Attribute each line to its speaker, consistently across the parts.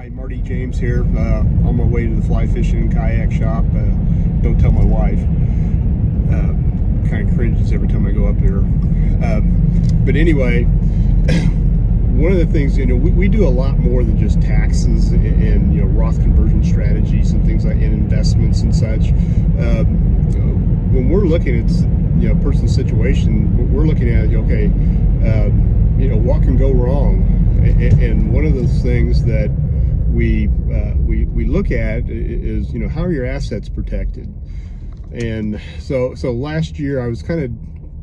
Speaker 1: Hi, Marty James here, on my way to the fly fishing and kayak shop. Don't tell my wife. Kind of cringes every time I go up there. But anyway, one of the things, we do a lot more than just taxes and Roth conversion strategies and things like, and investments and such. When we're looking at a person's situation, we're looking at what can go wrong, and one of those things that we look at is how are your assets protected. And so last year I was kind of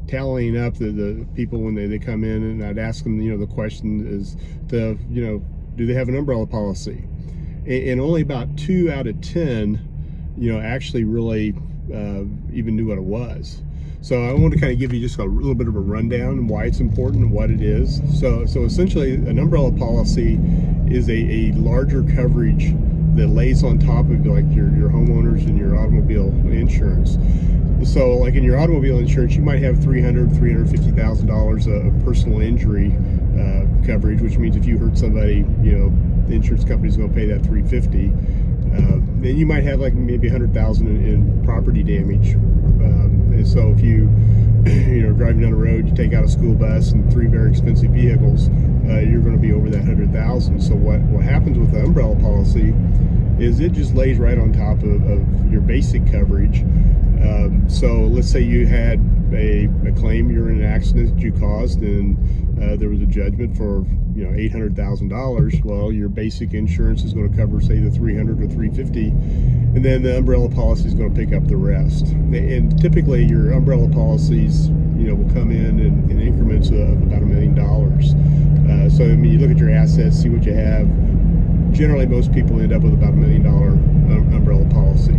Speaker 1: tallying up the people when they come in, and I'd ask them the question is do they have an umbrella policy, and only about 2 out of 10 actually really even knew what it was. So I want to kind of give you just a little bit of a rundown on why it's important and what it is. So essentially, an umbrella policy is a larger coverage that lays on top of like your homeowners and your automobile insurance. So like in your automobile insurance, you might have $350,000 of personal injury coverage, which means if you hurt somebody, the insurance company's going to pay that $350,000. Then you might have like maybe $100,000 in property damage. And so if you're driving down the road, you take out a school bus and 3 very expensive vehicles, you're going to be over that $100,000. So what happens with the umbrella policy is it just lays right on top of your basic coverage. So let's say you had a claim, you're in an accident that you caused, and there was a judgment for $800,000. Well, your basic insurance is going to cover say the $300,000 or $350,000, and then the umbrella policy is going to pick up the rest. And typically your umbrella policies will come in increments of about $1 million. So I mean, you look at your assets, see what you have. Generally most people end up with about $1 million umbrella policy.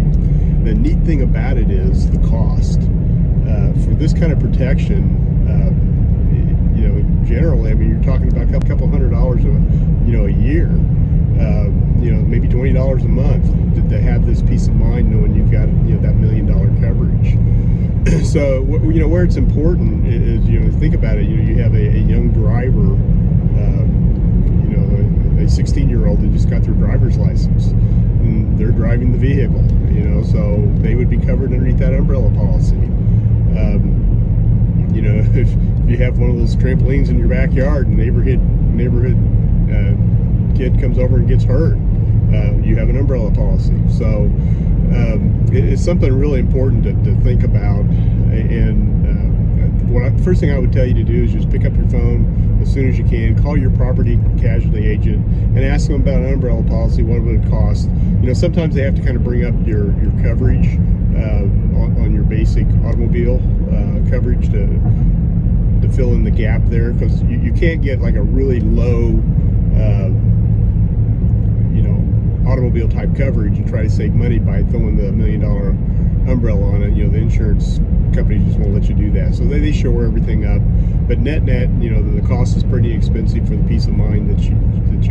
Speaker 1: The neat thing about it is the cost. For this kind of protection, generally, I mean, you're talking about a couple $100 a year, maybe $20 a month to have this peace of mind knowing you've got that $1 million coverage. So where it's important is think about it. You have a young driver, a 16-year-old that just got their driver's license, and they're driving the vehicle. So they would be covered underneath that umbrella policy. If you have one of those trampolines in your backyard and neighborhood kid comes over and gets hurt, you have an umbrella policy. So it's something really important to think about. And first thing I would tell you to do is just pick up your phone as soon as you can, call your property casualty agent and ask them about an umbrella policy, what would it cost. Sometimes they have to kind of bring up your coverage on your basic automobile coverage to fill in the gap there, because you can't get like a really low automobile type coverage and try to save money by throwing the $1 million umbrella on it. The insurance companies just won't let you do that, so they shore everything up. But net, the cost is pretty expensive for the peace of mind that you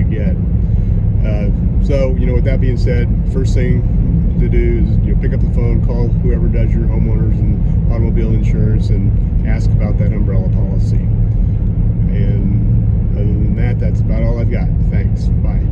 Speaker 1: get. So with that being said, first thing to do is pick up the phone, call whoever does your homeowners and automobile insurance, and ask about that umbrella policy. And other than that, that's about all I've got. Thanks. Bye.